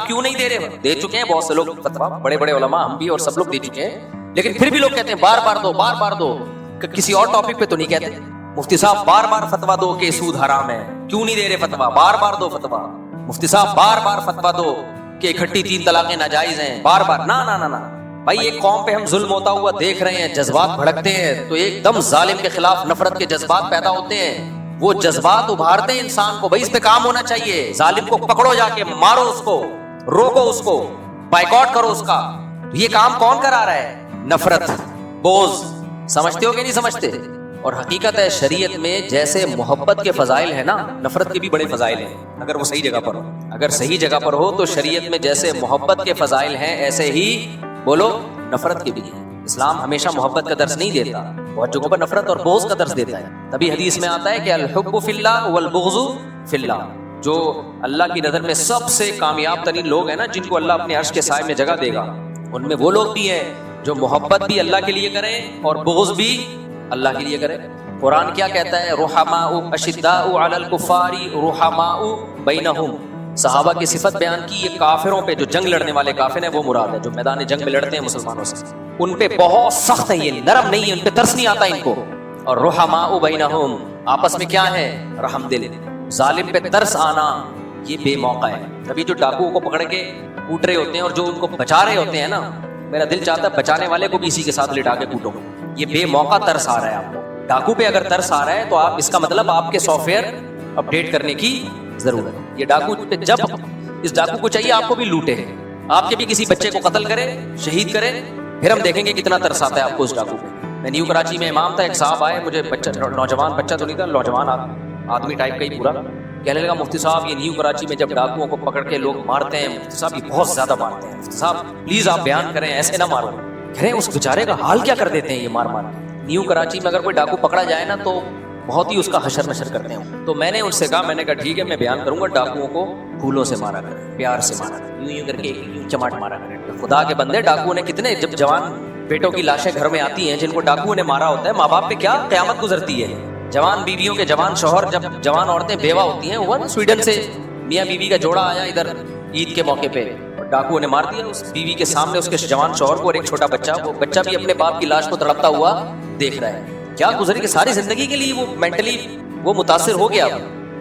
آپ کیوں نہیں دے رہے؟ دے چکے ہیں بہت سے لوگ فتوا، بڑے بڑے علماء، ہم بھی اور سب لوگ دے چکے ہیں، لیکن پھر بھی لوگ کہتے ہیں بار بار دو، کسی اور ٹاپک پہ تو نہیں کہتے مفتی صاحب بار بار فتوا دو کہ سود حرام ہے، کیوں نہیں دے رہے فتوا؟ بار بار دو فتوا، مفتی صاحب بار بار فتوا دو کہ اکٹھی 3 طلاقیں ناجائز ہیں، بار بار نہ بھائی ایک قوم پہ ہم ظلم ہوتا ہوا دیکھ رہے ہیں، جذبات بھڑکتے ہیں تو ایک دم ظالم کے خلاف نفرت کے جذبات پیدا ہوتے ہیں، وہ جذبات ابھارتے ہیں انسان کو، بھائی اس پہ کام ہونا چاہیے، ظالم کو پکڑو، جا کے مارو اس کو، روکو اس کو، بائیکاٹ کرو اس کا۔ یہ کام کون کرا رہا ہے؟ نفرت، بغض۔ سمجھتے ہو کہ نہیں سمجھتے؟ اور حقیقت ہے شریعت میں جیسے محبت کے فضائل ہیں نا، نفرت کے بھی بڑے فضائل ہیں، اگر وہ صحیح جگہ پر ہو۔ اگر صحیح جگہ پر ہو تو شریعت میں جیسے محبت کے فضائل ہیں ایسے ہی بولو نفرت کے بھی ہیں۔ اسلام ہمیشہ محبت کا درس نہیں دیتا، بہت جگہوں پر نفرت اور بغض کا درس دیتا ہے۔ تبھی حدیث میں آتا ہے کہ الحب فی اللہ والبغض فی اللہ۔ جو اللہ کی نظر میں سب سے کامیاب ترین لوگ ہیں نا، جن کو اللہ اپنے عرش کے سائے میں جگہ دے گا، ان میں وہ لوگ بھی ہیں جو محبت بھی اللہ کے لیے کریں اور بغض بھی اللہ کے لیے کریں۔ قرآن کیا کہتا ہے؟ رحماء اشداء علی الکفار رحماء بینہم۔ صحابہ کی صفت بیان کی، یہ کافروں پہ، جو جنگ لڑنے والے کافر ہیں وہ مراد ہے، جو میدان جنگ میں لڑتے ہیں مسلمانوں سے، ان پہ بہت سخت ہیں، یہ نرم نہیں ہے، ان پہ ترس نہیں آتا ان کو۔ اور رحماء بینہم، آپس میں کیا ہے؟ رحم دل۔ ظالم پہ ترس آنا یہ بے موقع ہے۔ کبھی جو ڈاکوؤں کو پکڑ کے کوٹ رہے ہوتے ہیں اور جو ان کو بچا رہے ہوتے ہیں نا، میرا دل چاہتا ہے بچانے والے کو بھی اسی کے ساتھ لٹا کے کوٹو۔ یہ بے موقع ترس آ رہا ہے آپ کو۔ ڈاکو پہ اگر ترس آ رہا ہے تو آپ، اس کا مطلب آپ کے سافٹ ویئر اپڈیٹ کرنے کی ضرورت ہے۔ یہ ڈاکو پہ، جب اس ڈاکو کو چاہیے آپ کو بھی لوٹے، آپ کے بھی کسی بچے کو قتل کرے، شہید کرے، پھر ہم دیکھیں گے کتنا ترس آتا ہے آپ کو اس ڈاکو پہ۔ میں نیو کراچی میں امام تھا، ایک صاحب آئے، مجھے نوجوان بچہ تو نہیں تھا، نوجوان آدمی ٹائپ کا ہی پورا، کہنے لگا مفتی صاحب یہ نیو کراچی میں جب ڈاکوؤں کو پکڑ کے لوگ مارتے ہیں، مفتی صاحب یہ بہت زیادہ مارتے ہیں، مفتی صاحب پلیز آپ بیان کریں، ایسے نہ مارو۔ کہہ رہے ہیں اس بیچارے کا حال کیا کر دیتے ہیں یہ مار کے۔ نیو کراچی میں اگر کوئی ڈاکو پکڑا جائے نا تو بہت ہی اس کا حشر نشر کرتے ہیں۔ تو میں نے ان سے کہا، میں نے کہا ٹھیک ہے میں بیان کروں گا، ڈاکوؤں کو پھولوں سے مارا کریں، پیار سے مارا کریں، یوں کر کے یوں چماٹ مارا کریں۔ خدا کے بندے، ڈاکوؤں نے کتنے، جب جوان بیٹوں کی لاشیں گھر میں آتی ہیں جن کو ڈاکوؤں نے مارا ہوتا ہے، ماں باپ پہ کیا قیامت گزرتی ہے۔ جوان بیویوں کے جوان شوہر، جب جوان عورتیں بیوہ ہوتی ہیں، وہ سویڈن سے میاں بیوی کا جوڑا آیا ادھر عید کے موقع پہ، ڈاکوؤں نے مار دیا اس بیوی کے سامنے اس کے جوان شوہر کو، اور ایک چھوٹا بچہ، وہ بچہ بھی اپنے باپ کی لاش کو تڑپتا ہوا دیکھ رہا ہے۔ کیا گزری کہ ساری زندگی کے لیے وہ مینٹلی وہ متاثر ہو گیا،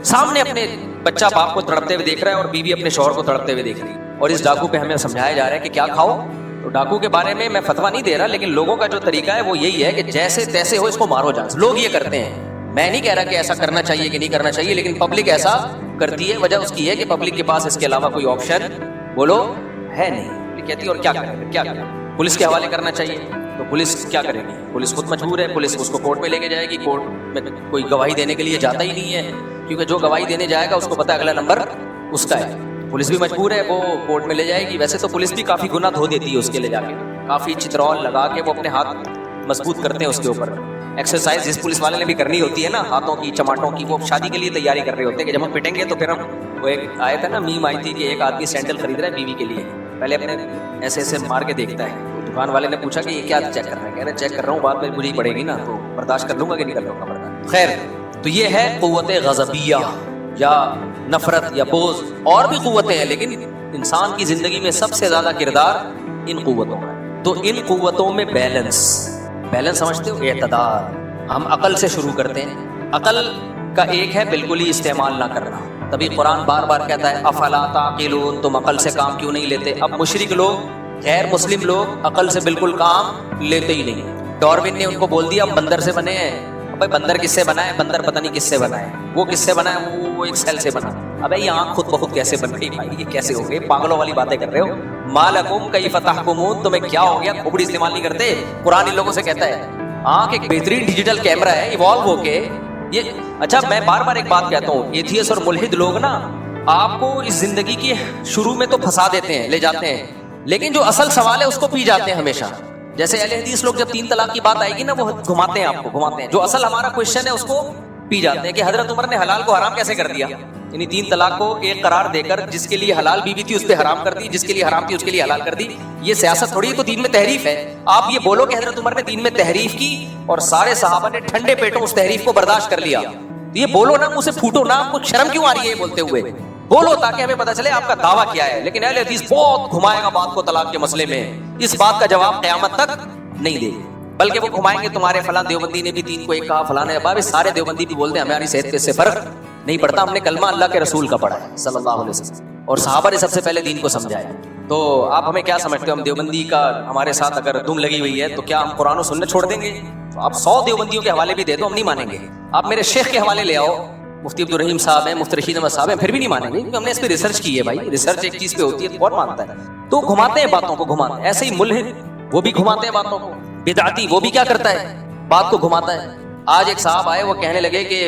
سامنے اپنے بچہ باپ کو تڑپتے ہوئے دیکھ رہا ہے اور بیوی اپنے شوہر کو تڑپتے ہوئے دیکھ رہی ہے۔ اور اس ڈاکو پہ ہمیں سمجھایا جا رہا ہے کہ کیا کھاؤ۔ تو ڈاکو کے بارے میں فتویٰ نہیں دے رہا، لیکن لوگوں کا جو طریقہ ہے وہ یہی ہے کہ جیسے تیسے ہو اس کو مارو جان۔ لوگ یہ کرتے ہیں، میں نہیں کہہ رہا کہ ایسا کرنا چاہیے کہ نہیں کرنا چاہیے، لیکن پبلک ایسا کرتی ہے۔ وجہ اس کی ہے کہ پبلک کے پاس اس کے علاوہ کوئی آپشن بولو ہے نہیں، کہتی ہے اور کیا کریں، کیا کریں، پولیس کے حوالے کرنا چاہیے، تو پولیس کیا کرے گی؟ پولیس خود مجبور ہے، پولیس اس کو کورٹ میں لے کے جائے گی، کورٹ میں کوئی گواہی دینے کے لیے جاتا ہی نہیں ہے، کیونکہ جو گواہی دینے جائے گا اس کو پتہ ہے اگلا نمبر اس کا ہے۔ پولیس بھی مجبور ہے، وہ کورٹ میں لے جائے گی۔ ویسے تو پولیس بھی کافی گناہ دھو دیتی ہے اس کے لے جا کے، کافی چترول لگا کے وہ اپنے ہاتھ مضبوط کرتے ہیں اس کے اوپر۔ ایکسرسائز جس پولیس والے نے بھی کرنی ہوتی ہے نا، ہاتھوں کی، چماٹوں کی، وہ شادی کے لیے تیاری کر رہے ہوتے ہیں کہ جب ہم پٹیں گے تو پھر ہم، وہ ایک آیا تھا نا، میم آئی تھی کہ ایک آدمی سینڈل خرید رہا ہے بیوی کے لیے، پہلے اپنے ایسے ایسے مار کے دیکھتا ہے، دکان والے نے پوچھا کہ یہ کیا چیک کر رہا ہے؟ کہہ رہے چیک کر رہا ہوں، بعد میں مجھے ہی پڑے گی نا تو برداشت کر لوں گا کہ نہیں کر لوں گا برداشت۔ خیر، تو یہ ہے قوت غضبیہ یا نفرت یا بغض، اور بھی قوتیں ہیں، لیکن انسان کی زندگی میں سب سے زیادہ کردار ان قوتوں کا ہے۔ تو ان قوتوں میں بیلنس سمجھتے ہو؟ اعتدال۔ ہم عقل سے شروع کرتے ہیں، عقل کا ایک ہے بالکل ہی استعمال نہ کرنا، تبھی قرآن بار بار کہتا ہے افلا تعقلون، تم عقل سے کام کیوں نہیں لیتے؟ اب مشرک لوگ، غیر مسلم لوگ عقل سے بالکل کام لیتے ہی نہیں۔ ڈارون نے ان کو بول دیا ہم بندر سے بنے ہیں۔ ابے بندر کس سے بنا ہے؟ بندر پتہ نہیں کس سے بنا ہے، وہ کس سے بنا ہے؟ وہ ایک سیل سے بنا۔ ابے یہ آنکھ خود بخود کیسے بن گئی بھائی؟ یہ کیسے ہو گئے؟ پاگلوں والی باتیں کر رہے ہو۔ مالکم کیف تحکمون، تمہیں کیا ہو گیا؟ کھوپڑی استعمال نہیں کرتے؟ قرآن ان لوگوں سے کہتا ہے آنکھ ایک بہترین ڈیجیٹل کیمرہ ہے، ایوالو ہو کے یہ۔ اچھا میں بار بار ایک بات کہتا ہوں، ایتھیس اور ملحد لوگ نا آپ کو اس زندگی کی شروع میں تو پھنسا دیتے ہیں، لے جاتے ہیں، لیکن جو اصل سوال ہے اس کو پی جاتے ہیں ہمیشہ۔ جیسے اہل حدیث لوگ جب 3 طلاق کی بات آئے گی نا، وہ گھماتے ہیں، آپ کو گھماتے ہیں، جو اصل ہمارا کوشچن ہے اس کو پی جاتے ہیں کہ حضرت عمر نے حلال کو حرام کیسے کر دیا؟ یعنی 3 طلاق کو ایک قرار دے کر جس کے لیے حلال بیوی تھی اس پہ حرام کر دی، جس کے لیے حرام تھی اس کے لیے حلال کر دی۔ یہ سیاست تھوڑی ہے، تو دین میں تحریف ہے۔ آپ یہ بولو کہ حضرت عمر نے دین میں تحریف کی اور سارے صحابہ نے ٹھنڈے پیٹوں اس تحریف کو برداشت کر لیا، یہ بولو نا، منہ سے پھوٹو نا، آپ کو شرم کیوں آ رہی ہے یہ بولتے ہوئے؟ بولو تاکہ ہمیں پتہ چلے آپ کا دعویٰ کیا ہے. لیکن اہل حدیث بہت گھمائے گا بات کو طلاق کے مسئلے میں, اس بات کا جواب قیامت تک نہیں دے گی, بلکہ وہ گھمائیں گے تمہارے فلاں دیوبندی نے بھی 3 کو 1 کہا, فلاں نے بابے سارے دیوبندی بھی بولتے ہیں ہماری صحت پہ اس سے فرق نہیں پڑتا, ہم نے کلمہ اللہ کے رسول کا پڑھا ہے صلی اللہ علیہ وسلم, اور صحابہ نے سب سے پہلے دین کو سمجھایا. تو آپ ہمیں کیا سمجھتے ہو, ہم دیوبندی کا ہمارے ساتھ اگر دم لگی ہوئی ہے تو کیا ہم قرآن و سنت چھوڑ دیں گے؟ تو آپ 100 دیوبندیوں کے حوالے بھی دے دو, ہم نہیں مانیں گے. آپ میرے شیخ کے حوالے لے آؤ, مفتی عبدالرحیم صاحب ہیں, مفتی رشید احمد صاحب ہیں, پھر بھی نہیں مانیں گے, کیونکہ ہم نے اس پہ ریسرچ کی ہے. بھائی ریسرچ ایک چیز پہ ہوتی ہے تو کون مانتا ہے؟ تو گھماتے ہیں باتوں کو, گھماتے ہیں. ایسے ہی ملحد وہ بھی گھماتے ہیں باتوں کو, بدعتی وہ بھی کیا کرتا ہے, بات کو گھماتا ہے. آج ایک صاحب آئے, وہ کہنے لگے کہ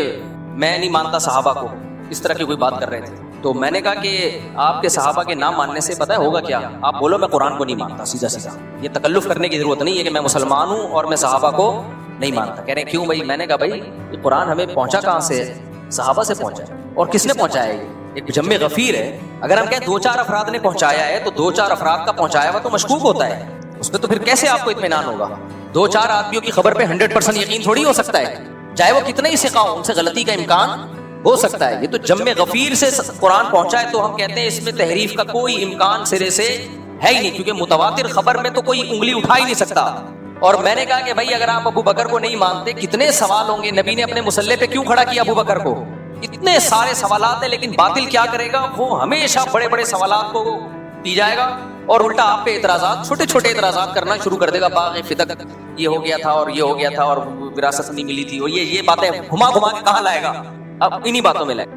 میں نہیں مانتا صحابہ کو, اس طرح کی کوئی بات کر رہے تھے. تو میں نے کہا کہ آپ کے صحابہ کے نام ماننے سے پتہ ہوگا کیا, آپ بولو میں قرآن کو نہیں مانتا, سیدھا سیدھا. یہ تکلف کرنے کی ضرورت نہیں ہے کہ میں مسلمان ہوں اور میں صحابہ کو نہیں مانتا. کہہ رہے ہیں کیوں بھائی؟ میں نے کہا بھائی یہ قرآن ہمیں پہنچا کہاں سے ہے؟ صحابہ سے پہنچا ہے. اور کس نے پہنچایا ہے؟ ایک جم غفیر ہے. اگر ہم کہیں 2-4 افراد نے پہنچایا ہے تو 2-4 افراد کا پہنچایا ہوا تو مشکوک ہوتا ہے, اس میں تو پھر کیسے آپ کو اطمینان ہوگا؟ 2-4 آدمیوں کی خبر پہ 100% یقین تھوڑی ہو سکتا ہے, چاہے وہ کتنے ہی ثقہ ہوں, ان سے غلطی کا امکان ہو سکتا ہے. یہ تو جم غفیر سے قرآن پہنچا ہے تو ہم کہتے ہیں اس میں تحریف کا کوئی امکان سرے سے ہے ہی نہیں, کیونکہ متواتر خبر میں تو کوئی انگلی اٹھا ہی نہیں سکتا. اور میں نے کہا کہ بھائی اگر آپ ابو بکر کو نہیں مانتے, کتنے سوال ہوں گے, نبی نے اپنے مصلے پہ کیوں کھڑا کیا ابو بکر کو؟ اتنے سارے سوالات ہیں, لیکن باطل کیا کرے گا, وہ ہمیشہ بڑے بڑے سوالات کو پی جائے گا اور الٹا آپ پہ اعتراضات, چھوٹے چھوٹے اعتراضات کرنا شروع کر دے گا. باغ فدق یہ ہو گیا تھا اور یہ ہو گیا تھا اور وراثت نہیں ملی تھی, اور یہ باتیں گھما گھما کے کہاں لائے گا, اب انہی باتوں میں لائے.